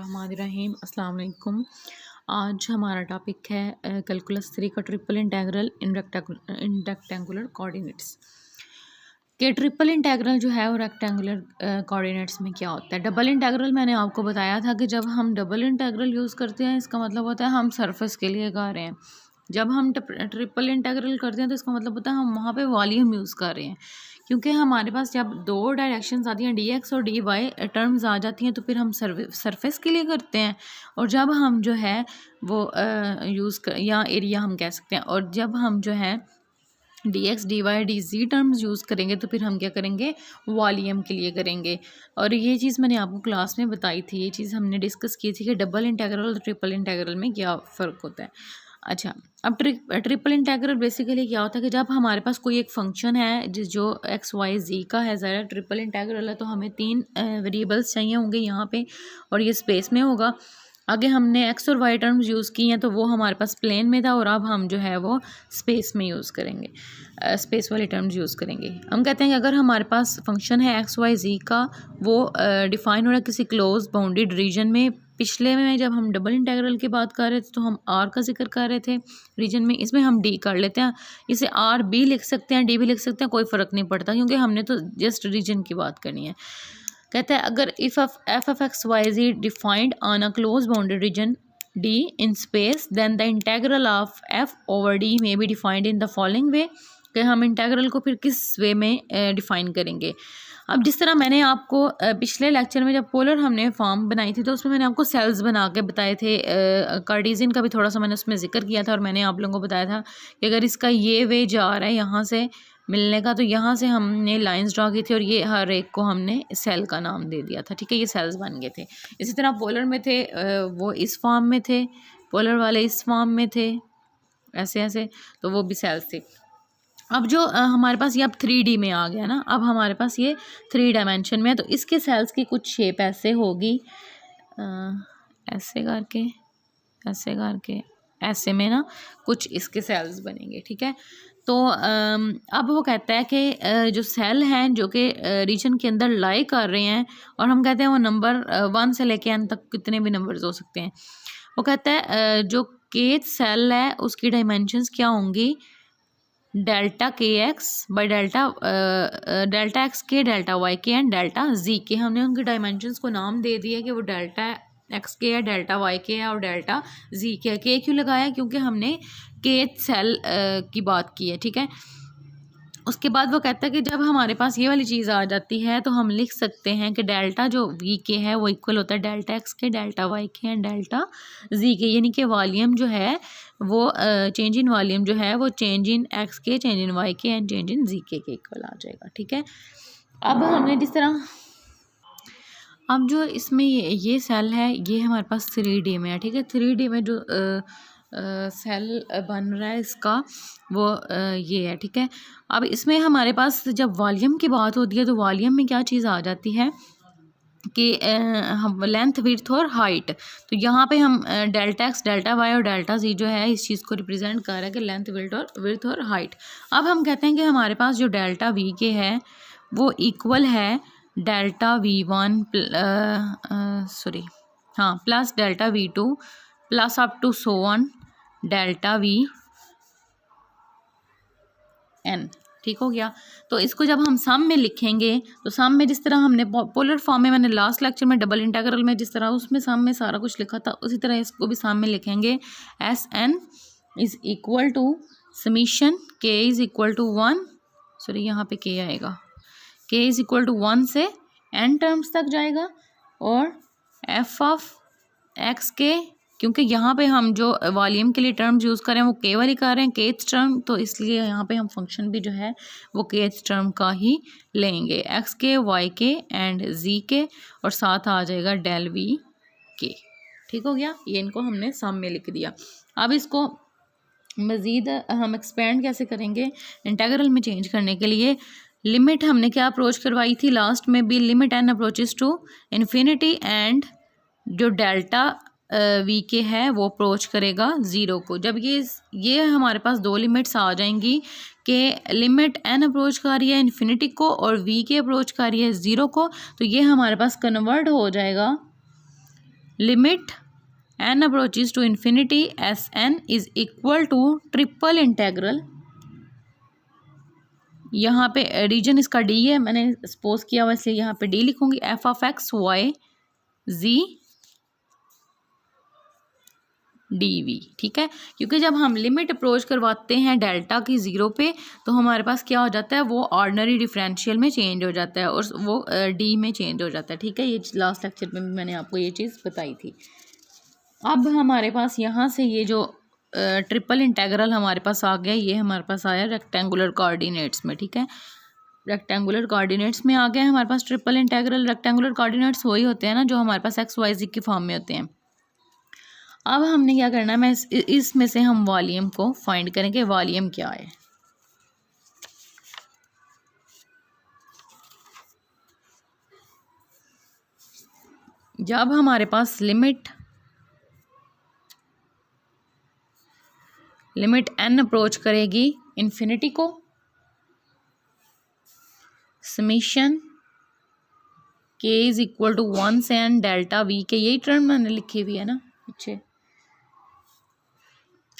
बिस्मिल्लाहिर्रहमानिर्रहीम अस्सलाम वालेकुम। आज हमारा टॉपिक है कैलकुलस 3 का ट्रिपल इंटेग्रल इन रेक्टेंगुलर कोऑर्डिनेट्स के ट्रिपल इंटेग्रल जो है वो रेक्टेंगुलर कोऑर्डिनेट्स में क्या होता है। डबल इंटेग्रल मैंने आपको बताया था कि जब हम डबल इंटेग्रल यूज़ करते हैं इसका मतलब होता है हम सरफेस के लिए कर रहे हैं। जब हम ट्रिपल इंटेग्रल करते हैं तो इसका मतलब होता है हम वहाँ पे वॉल्यूम यूज़ कर रहे हैं, क्योंकि हमारे पास जब दो डायरेक्शंस आती हैं डी एक्स और डी वाई टर्म्स आ जाती हैं तो फिर हम सरफेस के लिए करते हैं। और जब हम जो है वो या एरिया हम कह सकते हैं, और जब हम जो है d x d y d z terms use करेंगे तो फिर हम क्या करेंगे, वॉल्यूम के लिए करेंगे। और ये चीज़ मैंने आपको क्लास में बताई थी, ये चीज़ हमने डिस्कस की थी कि डबल इंटेग्रल और ट्रिपल इंटेग्रल में क्या फ़र्क होता है। अच्छा, अब ट्रिपल इंटेग्रल बेसिकली क्या होता है कि जब हमारे पास कोई एक फंक्शन है जो एक्स वाई जी का है, ज़रा ट्रिपल इंटेग्रल है तो हमें तीन वेरिएबल्स चाहिए होंगे यहाँ पे, और ये स्पेस में होगा। आगे हमने एक्स और वाई टर्म्स यूज़ की हैं तो वो हमारे पास प्लेन में था, और अब हम जो है वो स्पेस में यूज़ करेंगे, स्पेस वाले टर्म्स यूज़ करेंगे। हम कहते हैं कि अगर हमारे पास फंक्शन है एक्स वाई जी का, वो डिफ़ाइन हो रहा है किसी क्लोज बाउंडेड रीजन में। पिछले में जब हम डबल इंटेग्रल की बात कर रहे थे तो हम आर का जिक्र कर रहे थे रीजन में, इसमें हम डी कर लेते हैं। इसे आर बी लिख सकते हैं, डी भी लिख सकते हैं, कोई फ़र्क नहीं पड़ता, क्योंकि हमने तो जस्ट रीजन की बात करनी है। कहते हैं अगर if f of x y z defined on a close bounded region D in space then the integral of f over D may be defined in the following way, कि हम integral को फिर किस वे में डिफ़ाइन करेंगे। अब जिस तरह मैंने आपको पिछले लेक्चर में जब पोलर हमने फॉर्म बनाई थी तो उसमें मैंने आपको सेल्स बना के बताए थे, कार्टेशियन का भी थोड़ा सा मैंने उसमें जिक्र किया था, और मैंने आप लोगों को बताया था कि अगर इसका ये वे जा रहा है यहाँ से मिलने का तो यहाँ से हमने लाइंस ड्रा की थी, और ये हर एक को हमने सेल का नाम दे दिया था। ठीक है, ये सेल्स बन गए थे। इसी तरह पोलर में थे वो इस फॉर्म में थे, पोलर वाले इस फॉर्म में थे, ऐसे ऐसे, तो वो भी सेल्स थे। अब जो हमारे पास ये अब 3D में आ गया ना, अब हमारे पास ये 3 डायमेंशन में है, तो इसके सेल्स की कुछ शेप ऐसे होगी, ऐसे करके ऐसे करके ऐसे में ना कुछ इसके सेल्स बनेंगे। ठीक है, तो अब वो कहता है कि जो सेल हैं जो कि रीजन के अंदर लाई कर रहे हैं, और हम कहते हैं वो नंबर 1 से लेके n तक कितने भी नंबर्स हो सकते हैं। वो कहता है जो के सेल है उसकी डायमेंशंस क्या होंगी, डेल्टा के एक्स बाई डेल्टा एक्स के, डेल्टा वाई के एंड डेल्टा जी के। हमने उनके डायमेंशंस को नाम दे दिया कि वो डेल्टा एक्स के है, डेल्टा वाई के है और डेल्टा जी के है। के क्यों लगाया, क्योंकि हमने के सेल की बात की है। ठीक है, उसके बाद वो कहता है कि जब हमारे पास ये वाली चीज़ आ जाती है तो हम लिख सकते हैं कि डेल्टा जो वी के है वो इक्वल होता है डेल्टा एक्स के, डेल्टा वाई के एंड डेल्टा जी के, यानी कि वॉल्यूम जो है वो चेंज इन वॉल्यूम जो है वो चेंज इन एक्स के, चेंज इन वाई के एंड चेंज इन जी के इक्वल आ जाएगा। ठीक है, अब हमने जिस तरह अब जो इसमें ये सेल है ये हमारे पास 3D में है। ठीक है, 3D में जो सेल बन रहा है इसका वो ये है। ठीक है, अब इसमें हमारे पास जब वॉल्यूम की बात होती है तो वॉल्यूम में क्या चीज़ आ जाती है कि हम लेंथ, विड्थ और हाइट। तो यहाँ पे हम डेल्टा एक्स, डेल्टा वाई और डेल्टा जी जो है इस चीज़ को रिप्रेजेंट कर रहा है कि लेंथ, विड्थ और हाइट। अब हम कहते हैं कि हमारे पास जो डेल्टा वी के है वो इक्वल है delta v one plus delta v two plus up to so one delta v n. ठीक हो गया, तो इसको जब हम सम में लिखेंगे तो सम में जिस तरह हमने पोलर फॉर्म में, मैंने लास्ट लेक्चर में डबल इंटीग्रल में जिस तरह उसमें सम में सारा कुछ लिखा था उसी तरह इसको भी सम में लिखेंगे। S n is equal to summation k is equal to 1, sorry यहाँ पे के आएगा, के इज इक्वल टू 1 से n टर्म्स तक जाएगा, और एफ ऑफ एक्स के, क्योंकि यहाँ पे हम जो वॉल्यूम के लिए टर्म्स यूज़ कर रहे हैं वो के वाली कर रहे हैं, केथ टर्म, तो इसलिए यहाँ पे हम फंक्शन भी जो है वो केथ टर्म का ही लेंगे, एक्स के, वाई के एंड जी के, और साथ आ जाएगा डेल वी के। ठीक हो गया, ये इनको हमने सम में लिख दिया। अब इसको मज़ीद हम एक्सपेंड कैसे करेंगे इंटेग्रल में चेंज करने के लिए। लिमिट हमने क्या अप्रोच करवाई थी लास्ट में भी, limit n approaches to infinity, and जो डेल्टा वी के है वो अप्रोच करेगा 0 को। जब ये हमारे पास दो लिमिट्स आ जाएंगी कि लिमिट एन अप्रोच कर रही है इन्फिनिटी को और वी के अप्रोच कर रही है 0 को, तो ये हमारे पास कन्वर्ट हो जाएगा limit n approaches to infinity s n is equal to triple integral, यहाँ पे रीजन इसका डी है, मैंने सपोज किया हुआ इसलिए यहाँ पे डी लिखूंगी, f of x y z d v. ठीक है, क्योंकि जब हम लिमिट अप्रोच करवाते हैं डेल्टा की ज़ीरो पे तो हमारे पास क्या हो जाता है, वो ऑर्डिनरी डिफरेंशियल में चेंज हो जाता है और वो डी में चेंज हो जाता है। ठीक है, ये लास्ट लेक्चर में भी मैंने आपको ये चीज़ बताई थी। अब हमारे पास यहाँ से ये जो ट्रिपल इंटेग्रल हमारे पास आ गया, ये हमारे पास आया रेक्टेंगुलर कोऑर्डिनेट्स में। ठीक है, रेक्टेंगुलर कोऑर्डिनेट्स में आ गया हमारे पास ट्रिपल इंटेग्रल। रेक्टेंगुलर कोऑर्डिनेट्स वही होते हैं ना जो हमारे पास एक्स वाई जी के फॉर्म में होते हैं। अब हमने क्या करना है, मैं इसमें से हम वॉल्यूम को फाइंड करेंगे, वॉल्यूम क्या है। जब हमारे पास लिमिट n अप्रोच करेगी इन्फिनिटी को, summation k is equal to 1 से n डेल्टा v के, यही टर्म मैंने लिखी हुई है ना पीछे,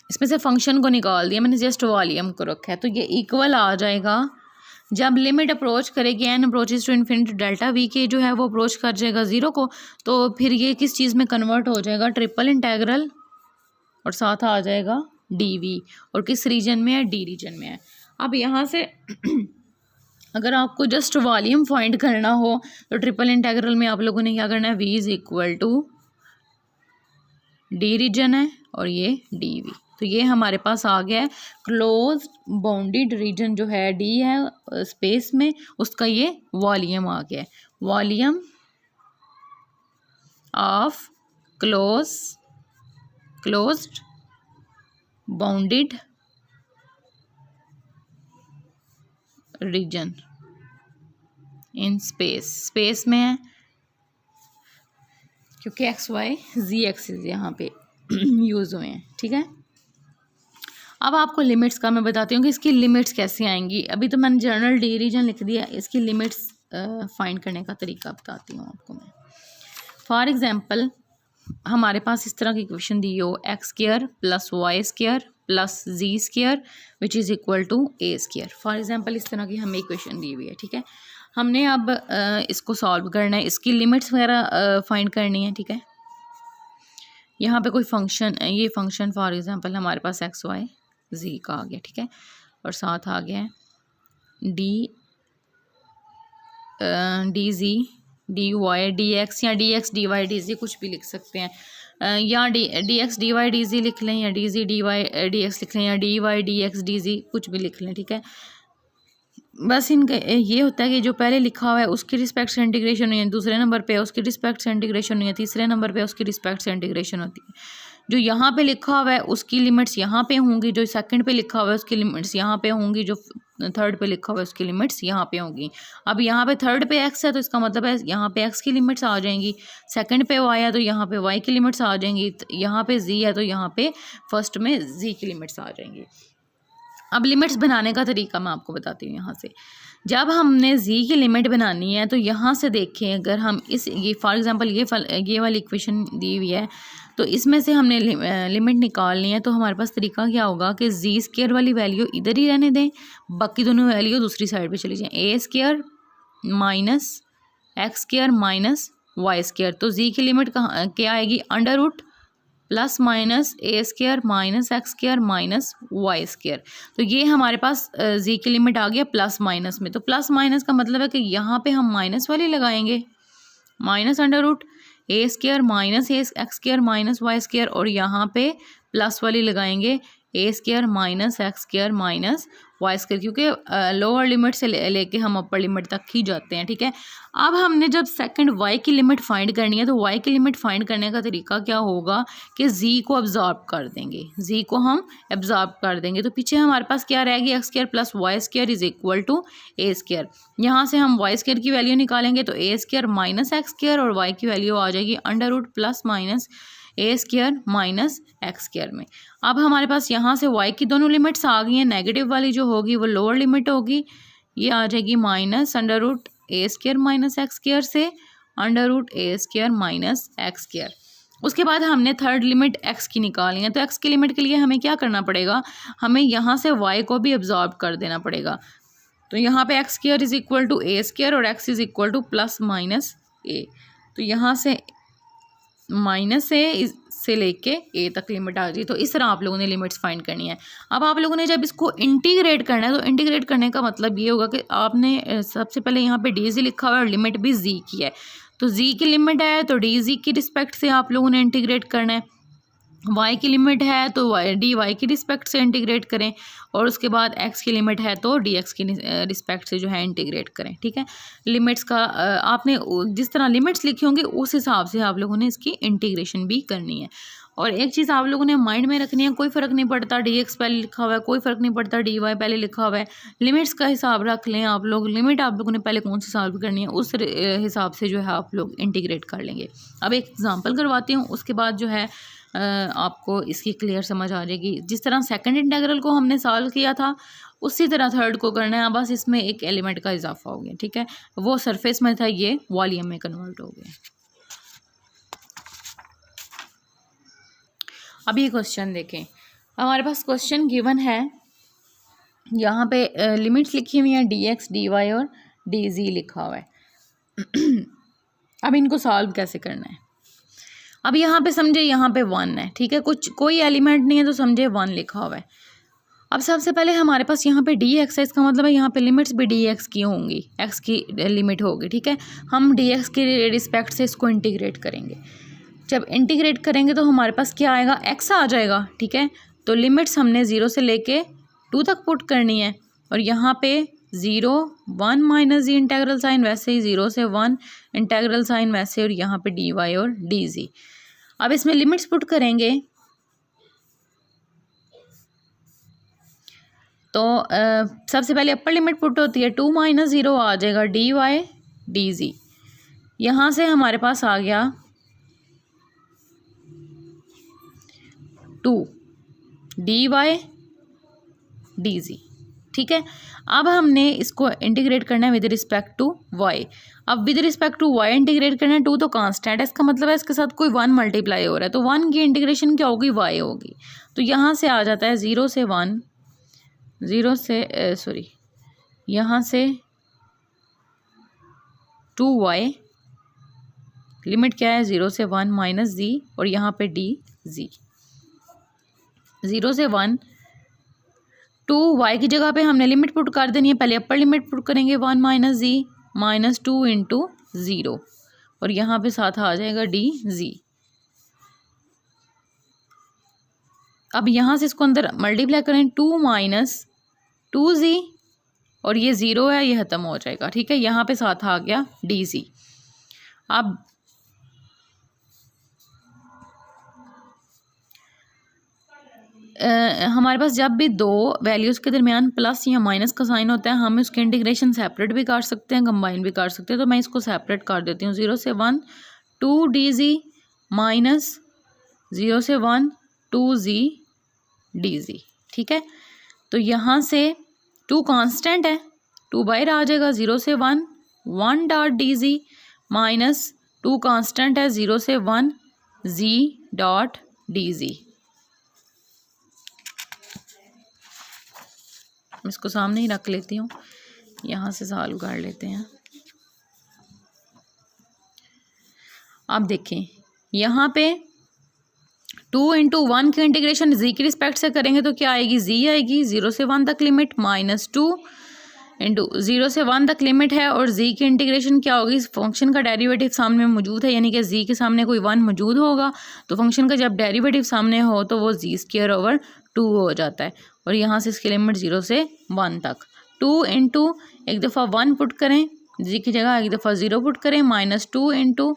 इसमें से फंक्शन को निकाल दिया मैंने, जस्ट वॉल्यूम को रखा है। तो ये इक्वल आ जाएगा, जब लिमिट अप्रोच करेगी n approaches to infinity delta v k जो है वो अप्रोच कर जाएगा ज़ीरो को, तो फिर ये किस चीज़ में कन्वर्ट हो जाएगा, ट्रिपल इंटेग्रल, और साथ आ जाएगा dv, और किस रीजन में है, डी रीजन में है। अब यहाँ से अगर आपको जस्ट वॉल्यूम फाइंड करना हो तो ट्रिपल इंटेग्रल में आप लोगों ने क्या करना है, v is equal to D region है और ये dv, तो ये हमारे पास आ गया है क्लोज बाउंडेड रीजन जो है d है स्पेस में, उसका ये वॉल्यूम आ गया है, volume of closed bounded reason in space में है, क्योंकि एक्स वाई जी एक्सिस यहाँ पे यूज़ हुए हैं। ठीक है, अब आपको लिमिट्स का मैं बताती हूँ कि इसकी लिमिट्स कैसे आएंगी। अभी तो मैंने जनरल डी रीजन लिख दिया, इसकी लिमिट्स फाइंड करने का तरीका बताती हूँ आपको मैं। फॉर एग्जांपल हमारे पास इस तरह की इक्वेशन दी हो, x square plus y square plus z square which is equal to a square. For example इस तरह की हमें इक्वेशन दी हुई है। ठीक है, हमने अब इसको सॉल्व करना है, इसकी लिमिट्स वगैरह फाइंड करनी है। ठीक है, यहाँ पे कोई फंक्शन, ये फंक्शन फॉर एग्जांपल हमारे पास एक्स वाई जी का आ गया। ठीक है, और साथ आ गया d g d y d x, या d x d y d g कुछ भी लिख सकते हैं, या d x d y d g लिख लें, या d g d y d x लिख लें, या d y d x d g कुछ भी लिख लें। ठीक है, बस इनका ये होता है कि जो पहले लिखा हुआ है उसकी रिस्पेक्ट से इंटीग्रेशन हुई है, दूसरे नंबर पे उसकी रिस्पेक्ट से इंटीग्रेशन हुई है, तीसरे नंबर पे उसकी रिस्पेक्ट से इंटीग्रेशन होती है। जो यहाँ पे लिखा हुआ है उसकी लिमिट्स यहाँ पे होंगी, जो सेकंड पे लिखा हुआ है उसकी लिमिट्स यहाँ पे होंगी, जो थर्ड पे लिखा हुआ है उसकी लिमिट्स यहाँ पे होंगी। अब यहाँ पे थर्ड पे एक्स है तो इसका मतलब है यहाँ पे एक्स की लिमिट्स आ जाएंगी, सेकंड पे वाई है तो यहाँ पे वाई की लिमिट्स आ जाएंगी, यहाँ पे जी है तो यहाँ पे फर्स्ट में जी की लिमिट्स आ जाएंगी। अब लिमिट्स बनाने का तरीका मैं आपको बताती हूँ। यहाँ से जब हमने जी की लिमिट बनानी है तो यहाँ से देखें, अगर हम ये फॉर एग्जांपल ये वाली इक्वेशन दी हुई है तो इसमें से हमने लिमिट निकालनी है, तो हमारे पास तरीका क्या होगा कि जी स्क्वायर वाली वैल्यू इधर ही रहने दें, बाकी दोनों वैल्यू दूसरी साइड पे चली जाएं, A square minus x square minus Y square. तो जी की लिमिट क्या आएगी, अंडर रूट प्लस माइनस ए square minus x square minus Y square. तो ये हमारे पास जी की लिमिट आ गया प्लस माइनस में। तो प्लस माइनस का मतलब है कि यहाँ पे हम माइनस वाली लगाएंगे, minus under root a square minus x square minus Y square, और यहाँ पे प्लस वाली लगाएंगे a square minus x square minus Y square, क्योंकि लोअर लिमिट से लेके हम अपर लिमिट तक ही जाते हैं। ठीक है, अब हमने जब सेकंड वाई की लिमिट फाइंड करनी है तो वाई की लिमिट फाइंड करने का तरीका क्या होगा कि जी को अब्जॉर्ब कर देंगे, जी को हम एब्जॉर्ब कर देंगे। तो पीछे हमारे पास क्या रहेगी, x square plus y square is equal to a square. यहाँ से हम वाई स्क्वायर की वैल्यू निकालेंगे तो a square minus x square, और वाई की वैल्यू आ जाएगी अंडर रूट प्लस माइनस ए स्क्वायर माइनस एक्स स्क्वायर में। अब हमारे पास यहाँ से y की दोनों लिमिट्स आ गई हैं, नेगेटिव वाली जो होगी वो लोअर लिमिट होगी, ये आ जाएगी minus under root a square minus x square से under root a square minus x square. उसके बाद हमने थर्ड लिमिट x की निकाली है, तो x की लिमिट के लिए हमें क्या करना पड़ेगा, हमें यहाँ से y को भी एब्जॉर्ब कर देना पड़ेगा। तो यहाँ पे x square is equal to a square और x is equal to plus minus a. तो यहाँ से माइनस ए से लेके ए तक लिमिट आ गई। तो इस तरह आप लोगों ने लिमिट्स फाइंड करनी है। अब आप लोगों ने जब इसको इंटीग्रेट करना है, तो इंटीग्रेट करने का मतलब ये होगा कि आपने सबसे पहले यहाँ पे डी जी लिखा हुआ है और लिमिट भी जी की है, तो जी की लिमिट है तो डी जी की रिस्पेक्ट से आप लोगों ने इंटीग्रेट करना है। वाई की लिमिट है तो डी वाई की रिस्पेक्ट से इंटीग्रेट करें, और उसके बाद एक्स की लिमिट है तो डी एक्स की रिस्पेक्ट से जो है इंटीग्रेट करें। ठीक है, लिमिट्स का आपने जिस तरह लिमिट्स लिखी होंगी उस हिसाब से आप लोगों ने इसकी इंटीग्रेशन भी करनी है। और एक चीज़ आप लोगों ने माइंड में रखनी है, कोई फ़र्क नहीं पड़ता डी एक्स पहले लिखा हुआ है, कोई फ़र्क नहीं पड़ता डी वाई पहले लिखा हुआ है, लिमिट्स का हिसाब रख लें आप लोग। लिमिट आप लोगों ने पहले कौन सी सॉल्व करनी है उस हिसाब से जो है आप लोग इंटीग्रेट कर लेंगे। अब एक एग्जांपल करवाती हूँ, उसके बाद जो है आपको इसकी क्लियर समझ आ जाएगी। जिस तरह सेकंड इंटीग्रल को हमने सॉल्व किया था उसी तरह थर्ड को करना है, बस इसमें एक एलिमेंट का इजाफा हो गया। ठीक है, वो सरफेस में था, ये वॉल्यूम में कन्वर्ट हो गया। अब ये क्वेश्चन देखें, हमारे पास क्वेश्चन गिवन है, यहाँ पे लिमिट्स लिखी हुई हैं डी एक्स डी वाई और डी जी लिखा हुआ है। अब इनको सॉल्व कैसे करना है। अब यहाँ पे समझे यहाँ पे 1 है, ठीक है, कोई एलिमेंट नहीं है तो समझे 1 लिखा हुआ है। अब सबसे पहले हमारे पास यहाँ पे डी एक्स है, इसका मतलब है यहाँ पे लिमिट्स भी डी एक्स की होंगी, एक्स की लिमिट होगी। ठीक है, हम डी एक्स के रिस्पेक्ट से इसको इंटीग्रेट करेंगे। जब इंटीग्रेट करेंगे तो हमारे पास क्या आएगा, एक्स आ जाएगा। ठीक है, तो लिमिट्स हमने 0 से लेके 2 तक पुट करनी है, और यहाँ पे 0 1 माइनस जी इंटेग्रल साइन वैसे ही 0 से 1 इंटेग्रल साइन वैसे, और यहाँ पे डी वाई और डी जी। अब इसमें लिमिट्स पुट करेंगे तो सबसे पहले अपर लिमिट पुट होती है 2 माइनस 0 आ जाएगा डी वाई डी जी। यहाँ से हमारे पास आ गया 2 डी वाई डी जी। ठीक है, अब हमने इसको इंटीग्रेट करना है विद रिस्पेक्ट टू वाई। अब with respect to y integrate करना है, 2 तो कांस्टेंट है, इसका मतलब है इसके साथ कोई 1 मल्टीप्लाई हो रहा है, तो 1 की इंटीग्रेशन क्या होगी, वाई होगी। तो यहाँ से आ जाता है 0 से 1, यहाँ से 2y, लिमिट क्या है 0 से 1 माइनस जी, और यहाँ पे डी जी। 0 से 1 2y की जगह पे हमने लिमिट पुट कर देनी है, पहले अपर लिमिट पुट करेंगे 1 माइनस जी माइनस 2 इंटू 0, और यहाँ पे साथ आ जाएगा डी जी। अब यहाँ से इसको अंदर मल्टीप्लाई करें 2 माइनस 2z, और ये 0 है, ये ख़त्म हो जाएगा। ठीक है, यहाँ पे साथ आ गया डी जी। अब हमारे पास जब भी 2 वैल्यूज़ के दरमियान प्लस या माइनस का साइन होता है, हम उसके इंटीग्रेशन सेपरेट भी कर सकते हैं, कंबाइन भी कर सकते हैं। तो मैं इसको सेपरेट कर देती हूँ। 0 से 1 2 डी जी माइनस 0 से 1 2 जी डी जी। ठीक है, तो यहाँ से 2 कांस्टेंट है, 2 बाहर आ जाएगा। 0 से 1 1 dot D G minus 2 constant है 0 से 1 जी डॉट डी जी। इसको सामने ही रख लेती हूँ, यहाँ से सॉल्व कर लेते हैं। आप देखें यहाँ पे 2 इंटू 1 की इंटीग्रेशन जी की रिस्पेक्ट से करेंगे तो क्या आएगी, जी आएगी। 0 से 1 तक लिमिट माइनस 2 इंटू 0 से 1 तक लिमिट है, और जी की इंटीग्रेशन क्या होगी, इस फंक्शन का डेरिवेटिव सामने मौजूद है, यानी कि जी के सामने कोई 1 मौजूद होगा, तो फंक्शन का जब डेरिवेटिव सामने हो तो वो जी स्क्वायर ओवर 2 हो जाता है। और यहाँ से इसकी लिमिट 0 से 1 तक 2 इंटू एक दफ़ा 1 पुट करें, जी की जगह एक दफ़ा 0 पुट करें, माइनस 2 इंटू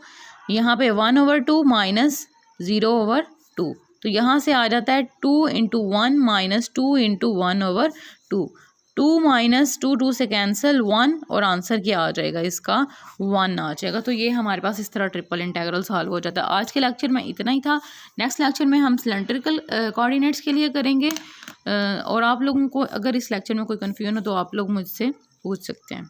यहाँ पे 1 ओवर 2 माइनस 0 ओवर 2, तो यहाँ से आ जाता है 2 into 1 minus 2 into 1 over 2। 2 minus 2 2 से कैंसिल 1, और आंसर क्या आ जाएगा, इसका 1 आ जाएगा। तो ये हमारे पास इस तरह ट्रिपल इंटीग्रल सॉल्व हो जाता है। आज के लेक्चर में इतना ही था। नेक्स्ट लेक्चर में हम सिलेंड्रिकल कोऑर्डिनेट्स के लिए करेंगे, और आप लोगों को अगर इस लेक्चर में कोई कन्फ्यूजन हो तो आप लोग मुझसे पूछ सकते हैं।